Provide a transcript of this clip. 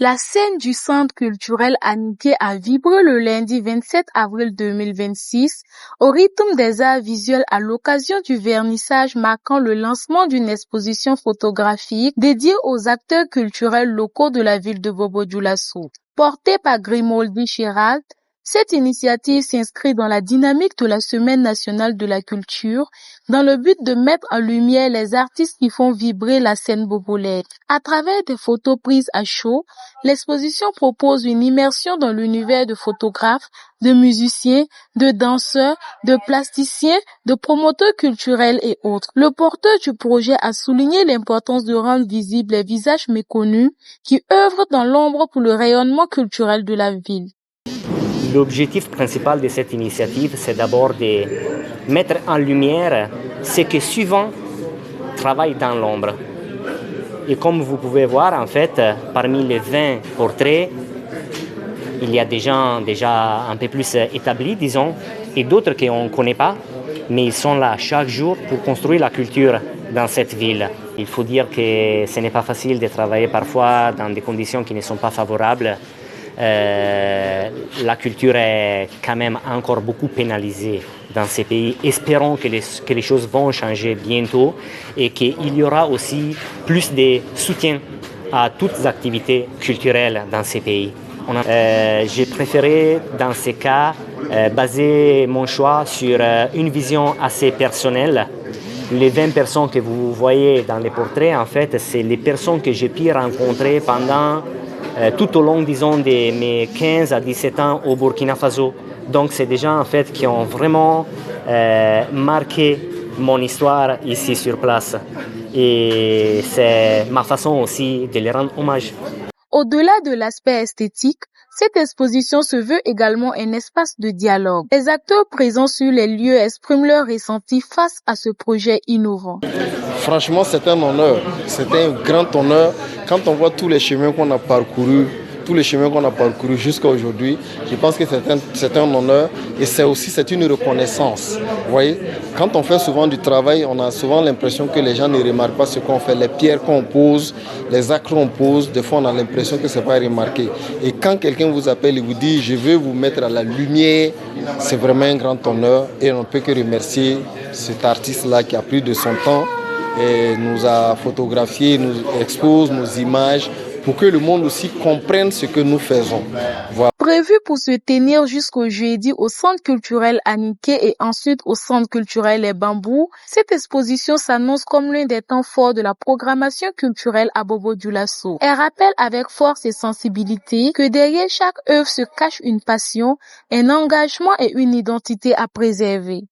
La scène du Centre culturel Aniké a vibré le lundi 27 avril 2026 au rythme des arts visuels à l'occasion du vernissage marquant le lancement d'une exposition photographique dédiée aux acteurs culturels locaux de la ville de Bobo-Dioulasso. Portée par Grimoldi Chirald, cette initiative s'inscrit dans la dynamique de la Semaine nationale de la culture, dans le but de mettre en lumière les artistes qui font vibrer la scène bobolaise. À travers des photos prises à chaud, l'exposition propose une immersion dans l'univers de photographes, de musiciens, de danseurs, de plasticiens, de promoteurs culturels et autres. Le porteur du projet a souligné l'importance de rendre visibles les visages méconnus qui œuvrent dans l'ombre pour le rayonnement culturel de la ville. L'objectif principal de cette initiative, c'est d'abord de mettre en lumière ceux qui souvent travaillent dans l'ombre. Et comme vous pouvez voir, en fait, parmi les 20 portraits, il y a des gens déjà un peu plus établis, disons, et d'autres qu'on ne connaît pas, mais ils sont là chaque jour pour construire la culture dans cette ville. Il faut dire que ce n'est pas facile de travailler parfois dans des conditions qui ne sont pas favorables. La culture est quand même encore beaucoup pénalisée dans ces pays. Espérons que les choses vont changer bientôt et qu'il y aura aussi plus de soutien à toutes les activités culturelles dans ces pays. J'ai préféré dans ces cas baser mon choix sur une vision assez personnelle. Les 20 personnes que vous voyez dans les portraits, en fait, c'est les personnes que j'ai pu rencontrer pendant tout au long, disons, de mes 15 à 17 ans au Burkina Faso. Donc, c'est des gens, en fait, qui ont vraiment marqué mon histoire ici sur place. Et c'est ma façon aussi de les rendre hommage. Au-delà de l'aspect esthétique, cette exposition se veut également un espace de dialogue. Les acteurs présents sur les lieux expriment leur ressenti face à ce projet innovant. Franchement, c'est un honneur. C'est un grand honneur. Quand on voit tous les chemins qu'on a parcourus, jusqu'à aujourd'hui, je pense que c'est un honneur et c'est une reconnaissance. Vous voyez, quand on fait souvent du travail, on a souvent l'impression que les gens ne remarquent pas ce qu'on fait, les pierres qu'on pose, les actes qu'on pose. Des fois, on a l'impression que ce n'est pas remarqué. Et quand quelqu'un vous appelle et vous dit « je veux vous mettre à la lumière », c'est vraiment un grand honneur et on ne peut que remercier cet artiste-là qui a pris de son temps et nous a photographié, nous expose nos images pour que le monde aussi comprenne ce que nous faisons. Voilà. Prévu pour se tenir jusqu'au jeudi au Centre culturel Aniké et ensuite au Centre culturel Les Bambous, cette exposition s'annonce comme l'un des temps forts de la programmation culturelle à Bobo-Dioulasso. Elle rappelle avec force et sensibilité que derrière chaque œuvre se cache une passion, un engagement et une identité à préserver.